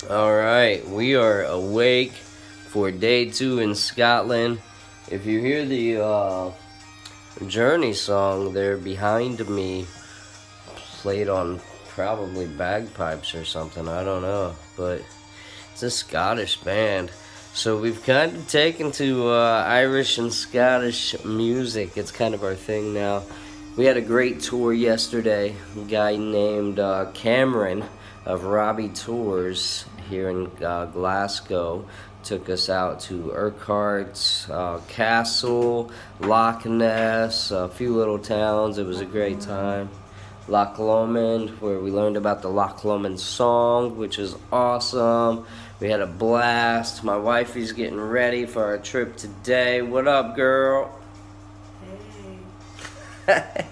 Alright, we are awake for day 2 in Scotland. If you hear the Journey song there behind me, played on probably bagpipes or something, I don't know, but it's a Scottish band. So we've kind of taken to Irish and Scottish music. It's kind of our thing now. We had a great tour yesterday. A guy named Cameron of Robbie Tours here in Glasgow took us out to Urquhart's Castle, Loch Ness, a few little towns. It was a great time. Loch Lomond, where we learned about the Loch Lomond song, which is awesome. We had a blast. My wifey's getting ready for our trip today. What up, girl? Hey.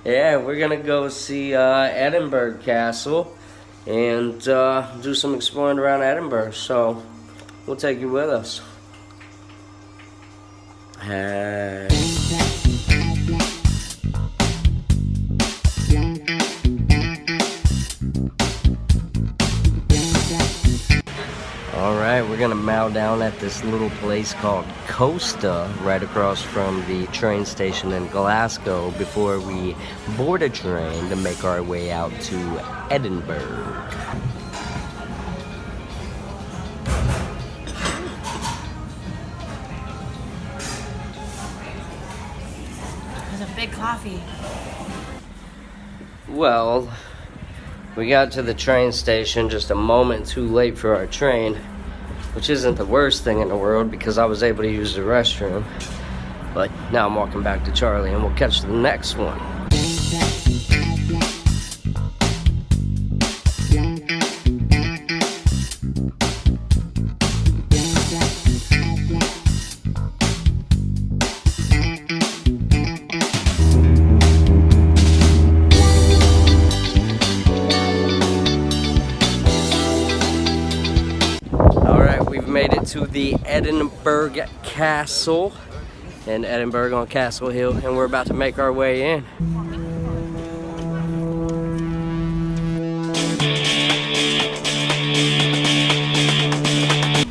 Yeah, we're gonna go see Edinburgh Castle and do some exploring around Edinburgh. So we'll take you with us. Hey. Alright, we're gonna mow down at this little place called Costa right across from the train station in Glasgow before we board a train to make our way out to Edinburgh. There's a big coffee. Well, we got to the train station just a moment too late for our train, which isn't the worst thing in the world because I was able to use the restroom. But now I'm walking back to Charlie and we'll catch the next one. Made it to the Edinburgh Castle in Edinburgh on Castle Hill, and we're about to make our way in.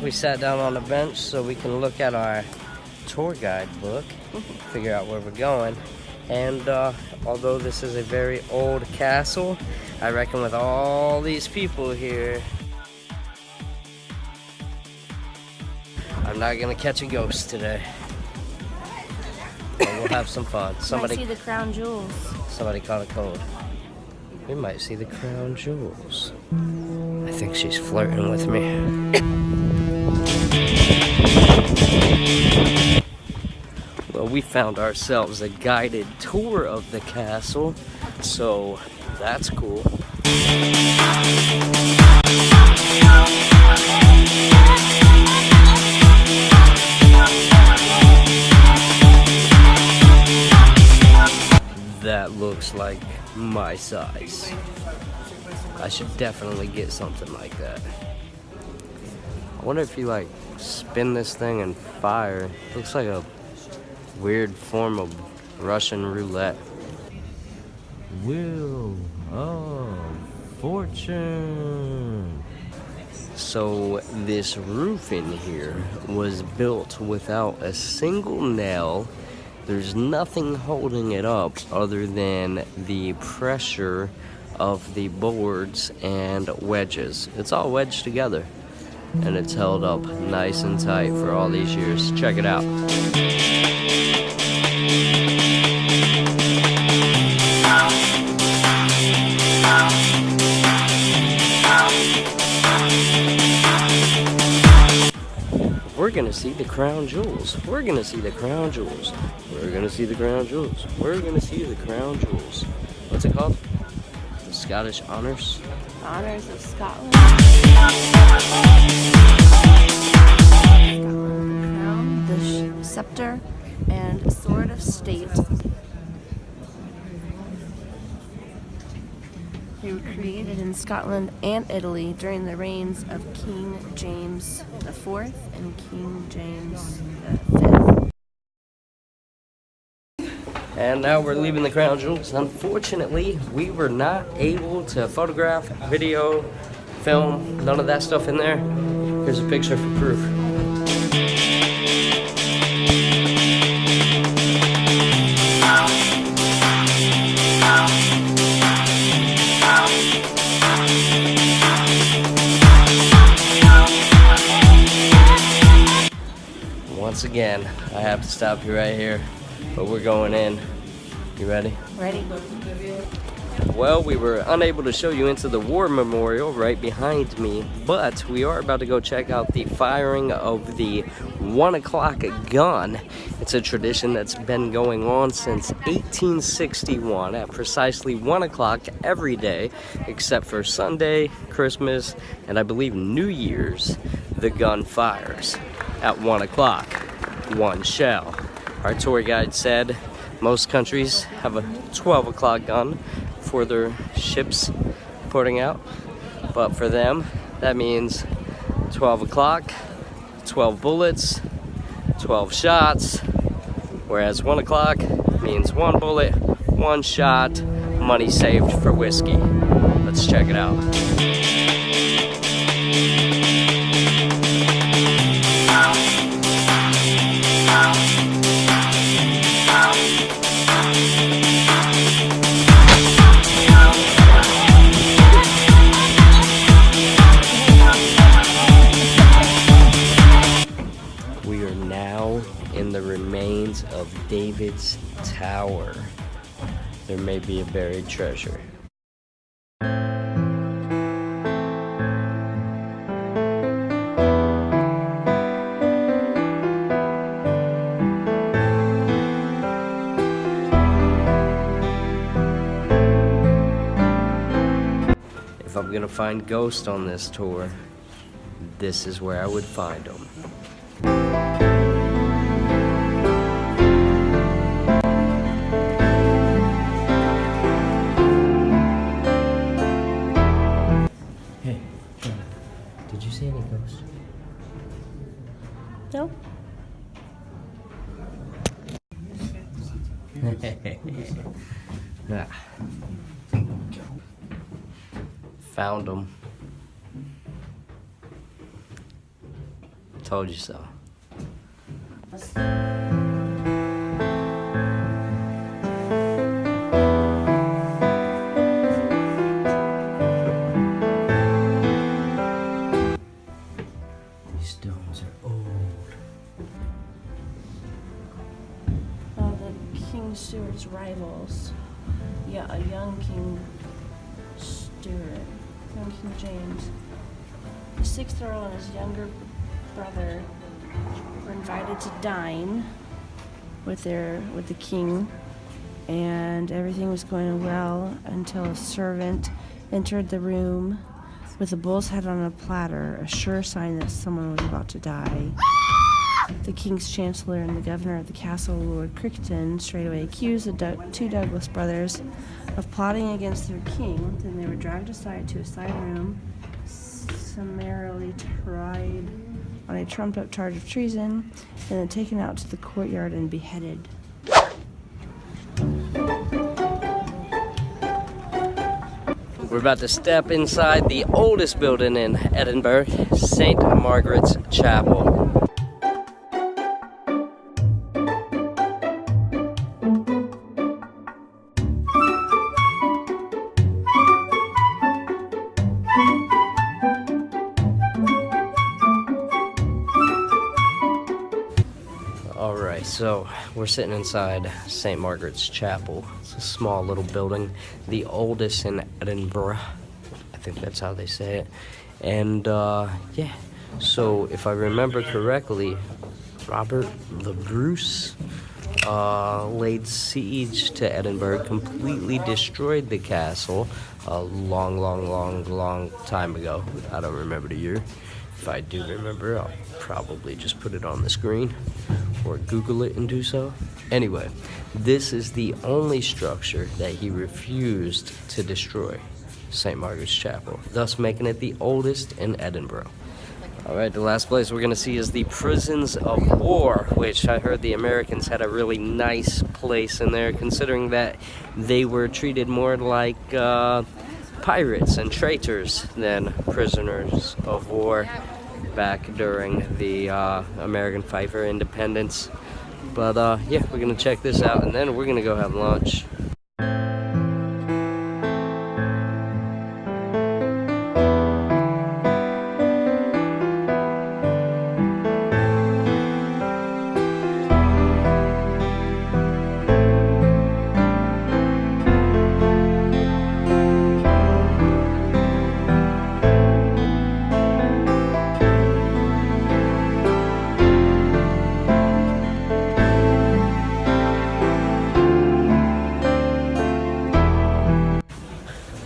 We sat down on a bench so we can look at our tour guide book, figure out where we're going. And although this is a very old castle, I reckon with all these people here, I'm not gonna catch a ghost today. But we'll have some fun. Somebody might see the crown jewels. Somebody caught a cold. We might see the crown jewels. I think she's flirting with me. Well, we found ourselves a guided tour of the castle, so that's cool. That looks like my size. I should definitely get something like that. I wonder if you like spin this thing and fire. It looks like a weird form of Russian roulette. Wheel of Fortune. So this roof in here was built without a single nail. There's nothing holding it up other than the pressure of the boards and wedges. It's all wedged together, and it's held up nice and tight for all these years. Check it out. We're gonna see the crown jewels. We're gonna see the crown jewels. We're gonna see the crown jewels. We're gonna see the crown jewels. What's it called? The Scottish Honours? Honours of Scotland. Crown, the scepter, and sword of state. They were created in Scotland and Italy during the reigns of King James IV and King James V. And now we're leaving the crown jewels. Unfortunately, we were not able to photograph, video, film, none of that stuff in there. Here's a picture for proof. Once again, I have to stop you right here, but we're going in. You ready? Ready. Well, we were unable to show you into the war memorial right behind me, but we are about to go check out the firing of the 1 o'clock gun. It's a tradition that's been going on since 1861 at precisely 1 o'clock every day, except for Sunday, Christmas, and I believe New Year's. The gun fires at 1 o'clock, one shell. Our tour guide said most countries have a 12 o'clock gun for their ships porting out, but for them that means 12 o'clock, 12 bullets, 12 shots, whereas 1 o'clock means 1 bullet, 1 shot, money saved for whiskey. Let's check it out. We are now in the remains of David's Tower. There may be a buried treasure. If I'm gonna find ghosts on this tour, this is where I would find them. Hey, did you see any ghosts? No? Ah. Found them. Told you so. These stones are old. The King Stuart's rivals. Yeah, a young King Stuart, young King James. The 6th Earl and his younger brother were invited to dine with the king, and everything was going well until a servant entered the room with a bull's head on a platter, a sure sign that someone was about to die. The king's chancellor and the governor of the castle, Lord Crichton, straightway accused the two Douglas brothers of plotting against their king. Then they were dragged aside to a side room, summarily tried on a trumped-up charge of treason, and then taken out to the courtyard and beheaded. We're about to step inside the oldest building in Edinburgh, St. Margaret's Chapel. Alright, so we're sitting inside St. Margaret's Chapel. It's a small little building, the oldest in Edinburgh. I think that's how they say it. And yeah, so if I remember correctly, Robert the Bruce laid siege to Edinburgh, completely destroyed the castle a long time ago. I don't remember the year. If I do remember, I'll probably just put it on the screen or Google it and do so. Anyway, this is the only structure that he refused to destroy, St. Margaret's Chapel, thus making it the oldest in Edinburgh. Alright, the last place we're going to see is the Prisons of War, which I heard the Americans had a really nice place in there, considering that they were treated more like pirates and traitors than prisoners of war back during the American fight for independence. But yeah, we're gonna check this out and then we're gonna go have lunch.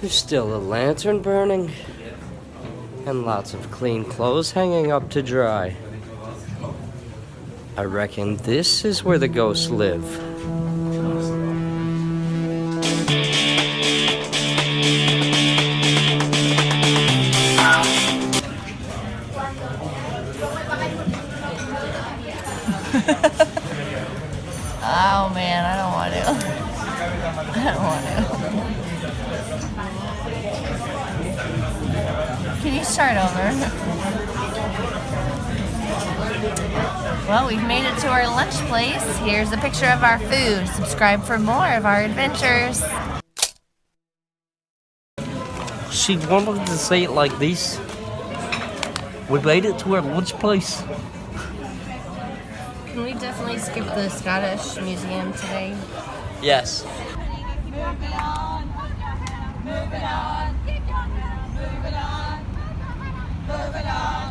There's still a lantern burning and lots of clean clothes hanging up to dry. I reckon this is where the ghosts live. Oh man, I don't want to. I don't want to. Can you start over? Well, we've made it to our lunch place. Here's a picture of our food. Subscribe for more of our adventures. She wanted to say it like this. We made it to our lunch place. Can we definitely skip the Scottish Museum today? Yes. Moving on, moving on, moving on, moving on.